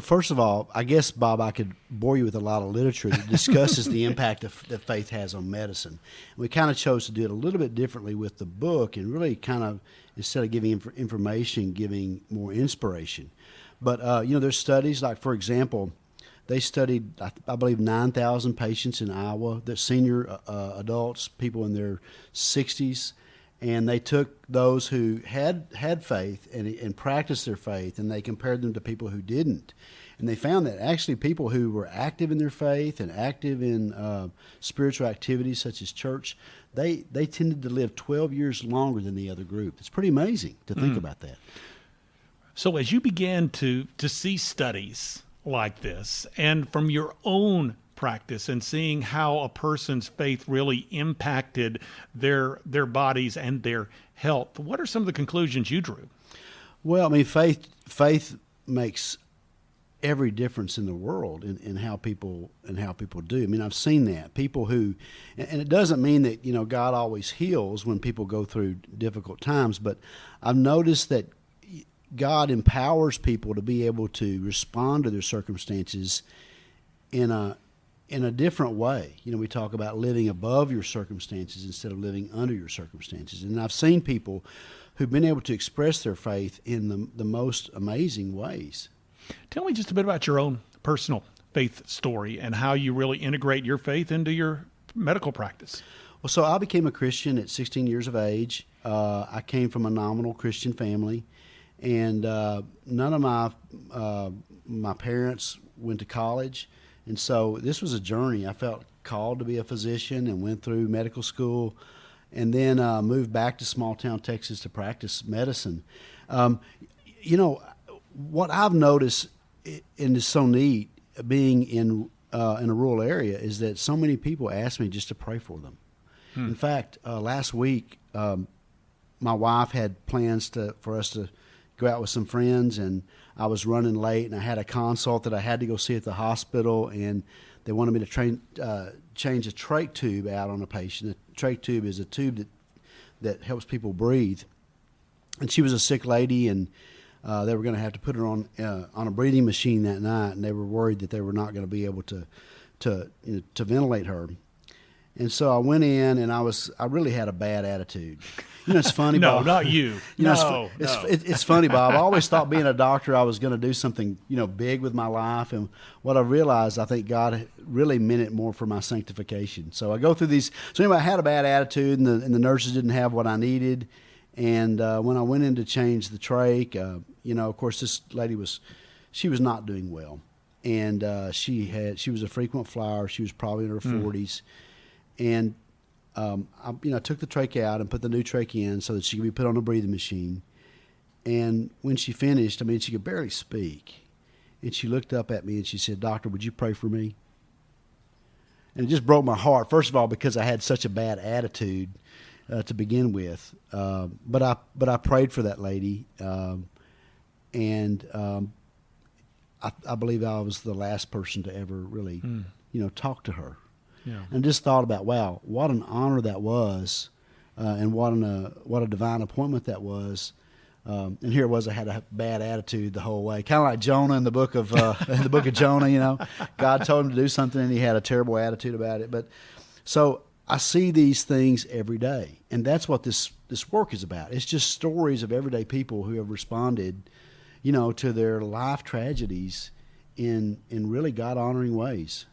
first of all, I guess, Bob, I could bore you with a lot of literature that discusses the impact that faith has on medicine. We kind of chose to do it a little bit differently with the book, and really kind of, instead of giving information, giving more inspiration. But, there's studies, like, for example, they studied, I believe, 9,000 patients in Iowa, they're senior adults, people in their 60s, and they took those who had faith and practiced their faith, and they compared them to people who didn't. And they found that actually people who were active in their faith and active in spiritual activities such as church, they tended to live 12 years longer than the other group. It's pretty amazing to think about that. So as you began to see studies like this, and from your own practice and seeing how a person's faith really impacted their bodies and their health, what are some of the conclusions you drew? Well, I mean, faith makes every difference in the world in how people do. I mean, I've seen that people who, and it doesn't mean that God always heals when people go through difficult times, but I've noticed that God empowers people to be able to respond to their circumstances in a different way. We talk about living above your circumstances instead of living under your circumstances. And I've seen people who've been able to express their faith in the most amazing ways. Tell me just a bit about your own personal faith story and how you really integrate your faith into your medical practice. Well, so I became a Christian at 16 years of age. I came from a nominal Christian family, and none of my parents went to college. And so this was a journey. I felt called to be a physician and went through medical school, and then moved back to small town Texas to practice medicine. What I've noticed, and is so neat, being in a rural area, is that so many people ask me just to pray for them. In fact, last week, my wife had plans for us to go out with some friends, and I was running late, and I had a consult that I had to go see at the hospital, and they wanted me to change a trach tube out on a patient. A trach tube is a tube that helps people breathe. And she was a sick lady, and they were going to have to put her on a breathing machine that night, and they were worried that they were not going to be able to ventilate her. And so I went in, and I really had a bad attitude. It's funny, No, Bob. not you. It's funny, Bob. I always thought being a doctor, I was going to do something, big with my life. And what I realized, I think God really meant it more for my sanctification. So I go through these. So anyway, I had a bad attitude, and the nurses didn't have what I needed. And when I went in to change the trach, of course, this lady was not doing well. And she was a frequent flyer. She was probably in her 40s. And I took the trach out and put the new trach in so that she could be put on a breathing machine. And when she finished, she could barely speak. And she looked up at me and she said, "Doctor, would you pray for me?" And it just broke my heart, first of all, because I had such a bad attitude to begin with. But I prayed for that lady. And I believe I was the last person to ever really, talk to her. Yeah. And just thought about, wow, what an honor that was, and what a divine appointment that was. And here it was, I had a bad attitude the whole way, kind of like Jonah in the book of Jonah. God told him to do something, and he had a terrible attitude about it. But so I see these things every day, and that's what this work is about. It's just stories of everyday people who have responded, to their life tragedies in really God honoring ways.